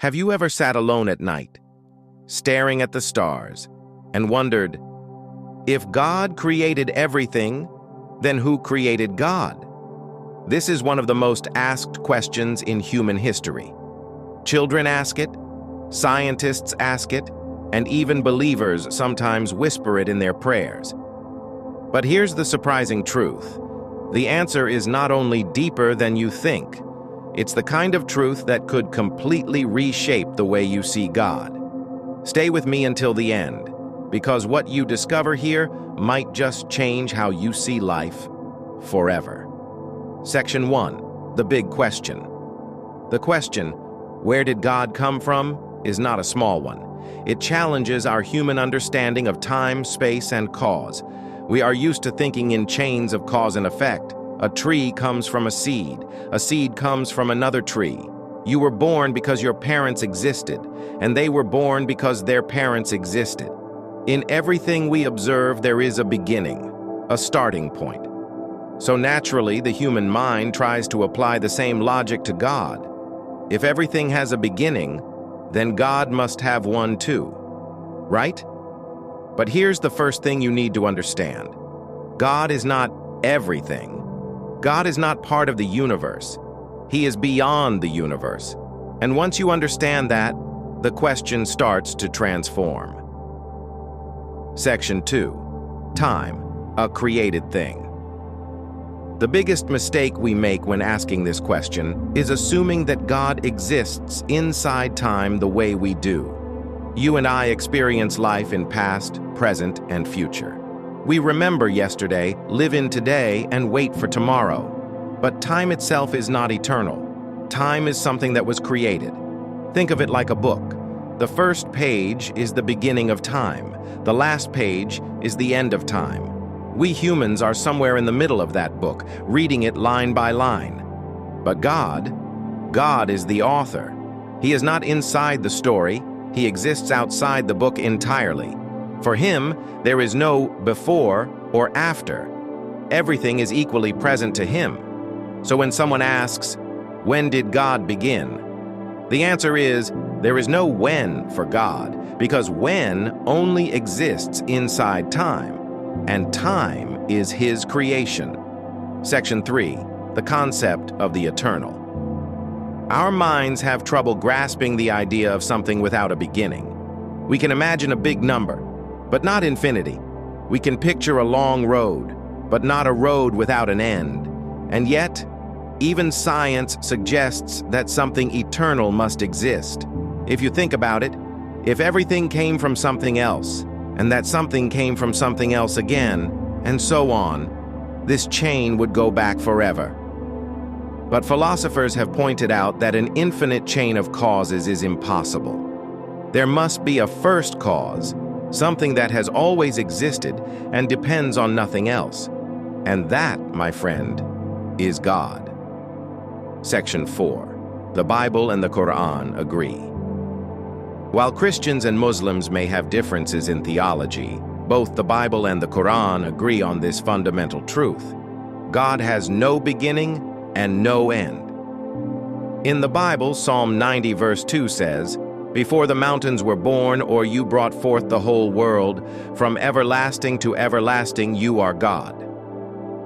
Have you ever sat alone at night, staring at the stars, and wondered, if God created everything, then who created God? This is one of the most asked questions in human history. Children ask it, scientists ask it, and even believers sometimes whisper it in their prayers. But here's the surprising truth. The answer is not only deeper than you think, it's the kind of truth that could completely reshape the way you see God. Stay with me until the end, because what you discover here might just change how you see life forever. Section 1, the big question. The question, where did God come from, is not a small one. It challenges our human understanding of time, space, and cause. We are used to thinking in chains of cause and effect. A tree comes from a seed comes from another tree. You were born because your parents existed, and they were born because their parents existed. In everything we observe, there is a beginning, a starting point. So naturally, the human mind tries to apply the same logic to God. If everything has a beginning, then God must have one too, right? But here's the first thing you need to understand. God is not everything. God is not part of the universe. He is beyond the universe. And once you understand that, the question starts to transform. Section 2. Time, a created thing. The biggest mistake we make when asking this question is assuming that God exists inside time the way we do. You and I experience life in past, present, and future. We remember yesterday, live in today, and wait for tomorrow. But time itself is not eternal. Time is something that was created. Think of it like a book. The first page is the beginning of time. The last page is the end of time. We humans are somewhere in the middle of that book, reading it line by line. But God is the author. He is not inside the story. He exists outside the book entirely. For him, there is no before or after. Everything is equally present to him. So when someone asks, when did God begin? The answer is, there is no when for God, because when only exists inside time, and time is his creation. Section 3, the concept of the eternal. Our minds have trouble grasping the idea of something without a beginning. We can imagine a big number, but not infinity. We can picture a long road, but not a road without an end. And yet, even science suggests that something eternal must exist. If you think about it, if everything came from something else, and that something came from something else again, and so on, this chain would go back forever. But philosophers have pointed out that an infinite chain of causes is impossible. There must be a first cause, something that has always existed and depends on nothing else. And that, my friend, is God. Section 4. The Bible and the Qur'an agree. While Christians and Muslims may have differences in theology, both the Bible and the Qur'an agree on this fundamental truth. God has no beginning and no end. In the Bible, Psalm 90 verse 2 says, "Before the mountains were born, or you brought forth the whole world, from everlasting to everlasting you are God."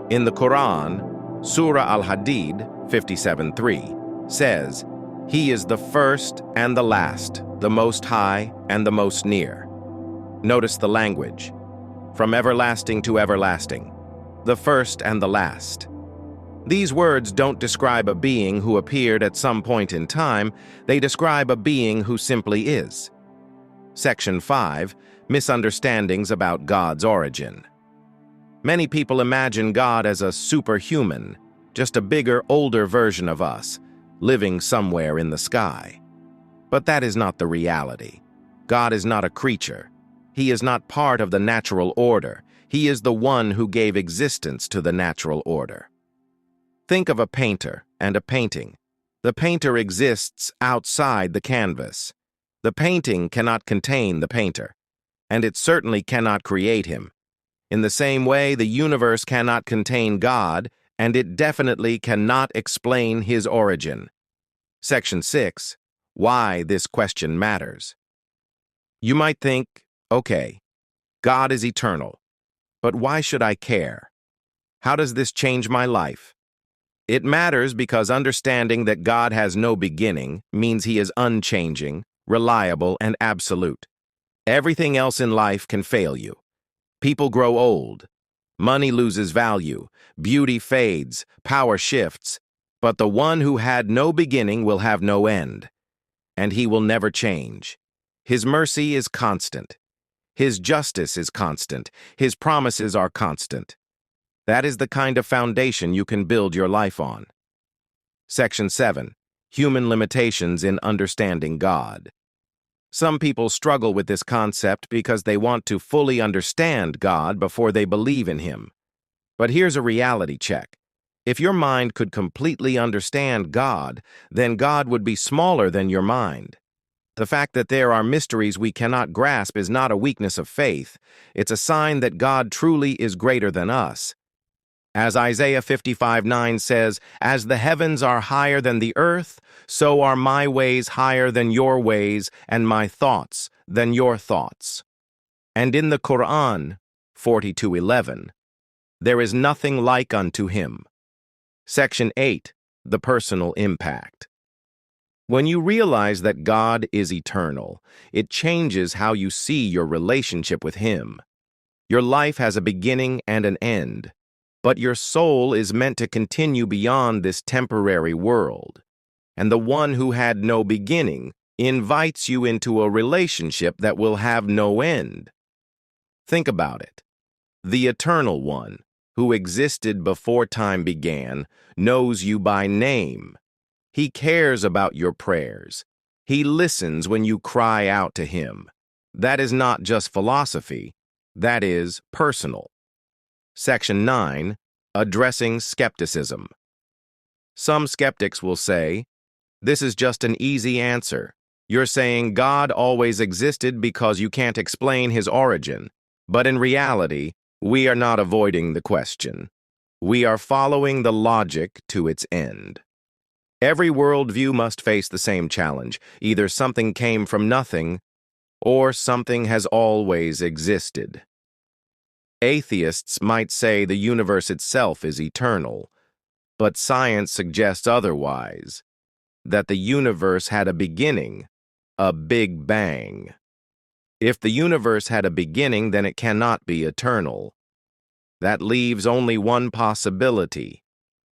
In the Qur'an, Surah Al-Hadid 57:3 says, "He is the first and the last, the most high and the most near." Notice the language. From everlasting to everlasting, the first and the last. These words don't describe a being who appeared at some point in time, they describe a being who simply is. Section 5. Misunderstandings about God's origin. Many people imagine God as a superhuman, just a bigger, older version of us, living somewhere in the sky. But that is not the reality. God is not a creature. He is not part of the natural order. He is the one who gave existence to the natural order. Think of a painter and a painting. The painter exists outside the canvas. The painting cannot contain the painter, and it certainly cannot create him. In the same way, the universe cannot contain God, and it definitely cannot explain his origin. Section 6. why this question matters. You might think, okay, God is eternal, but why should I care? How does this change my life? It matters because understanding that God has no beginning means He is unchanging, reliable, and absolute. Everything else in life can fail you. People grow old. Money loses value. Beauty fades. Power shifts. But the one who had no beginning will have no end. And He will never change. His mercy is constant. His justice is constant. His promises are constant. That is the kind of foundation you can build your life on. Section 7. Human limitations in understanding God. Some people struggle with this concept because they want to fully understand God before they believe in Him. But here's a reality check. If your mind could completely understand God, then God would be smaller than your mind. The fact that there are mysteries we cannot grasp is not a weakness of faith. It's a sign that God truly is greater than us. As Isaiah 55:9 says, "As the heavens are higher than the earth, so are my ways higher than your ways, and my thoughts than your thoughts." And in the Qur'an, 42:11, "There is nothing like unto Him." Section 8. The personal impact. When you realize that God is eternal, it changes how you see your relationship with Him. Your life has a beginning and an end, but your soul is meant to continue beyond this temporary world. And the one who had no beginning invites you into a relationship that will have no end. Think about it. The Eternal One, who existed before time began, knows you by name. He cares about your prayers. He listens when you cry out to Him. That is not just philosophy. That is personal. Section 9. Addressing skepticism. Some skeptics will say, "This is just an easy answer. You're saying God always existed because you can't explain His origin." But in reality, we are not avoiding the question. We are following the logic to its end. Every worldview must face the same challenge. Either something came from nothing, or something has always existed. Atheists might say the universe itself is eternal, but science suggests otherwise, that the universe had a beginning, a Big Bang. If the universe had a beginning, then it cannot be eternal. That leaves only one possibility.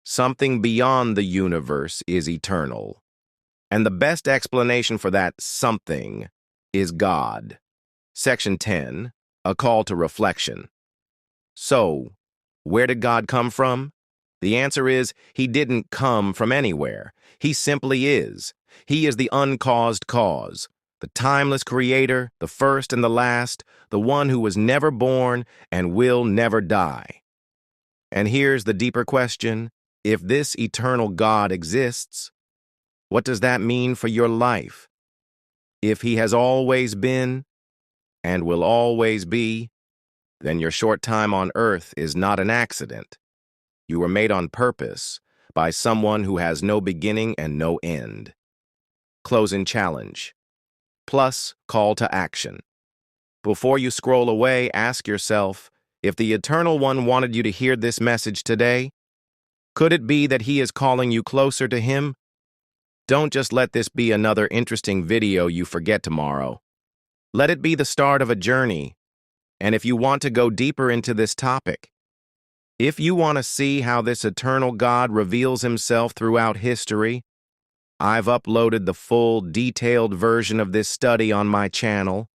Something beyond the universe is eternal. And the best explanation for that something is God. Section 10. A call to reflection. So, where did God come from? The answer is, He didn't come from anywhere. He simply is. He is the uncaused cause, the timeless creator, the first and the last, the one who was never born and will never die. And here's the deeper question. If this eternal God exists, what does that mean for your life? If He has always been and will always be, then your short time on earth is not an accident. You were made on purpose by someone who has no beginning and no end. Closing challenge. Plus, call to action. Before you scroll away, ask yourself, if the Eternal One wanted you to hear this message today, could it be that He is calling you closer to Him? Don't just let this be another interesting video you forget tomorrow. Let it be the start of a journey. And if you want to go deeper into this topic, if you want to see how this eternal God reveals Himself throughout history, I've uploaded the full, detailed version of this study on my channel.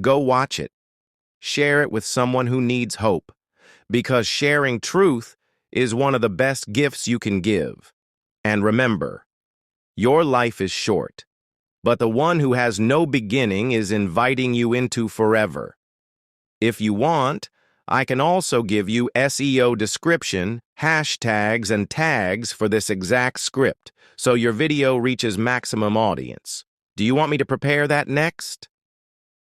Go watch it. Share it with someone who needs hope, because sharing truth is one of the best gifts you can give. And remember, your life is short, but the one who has no beginning is inviting you into forever. If you want, I can also give you SEO description, hashtags, and tags for this exact script, so your video reaches maximum audience. Do you want me to prepare that next?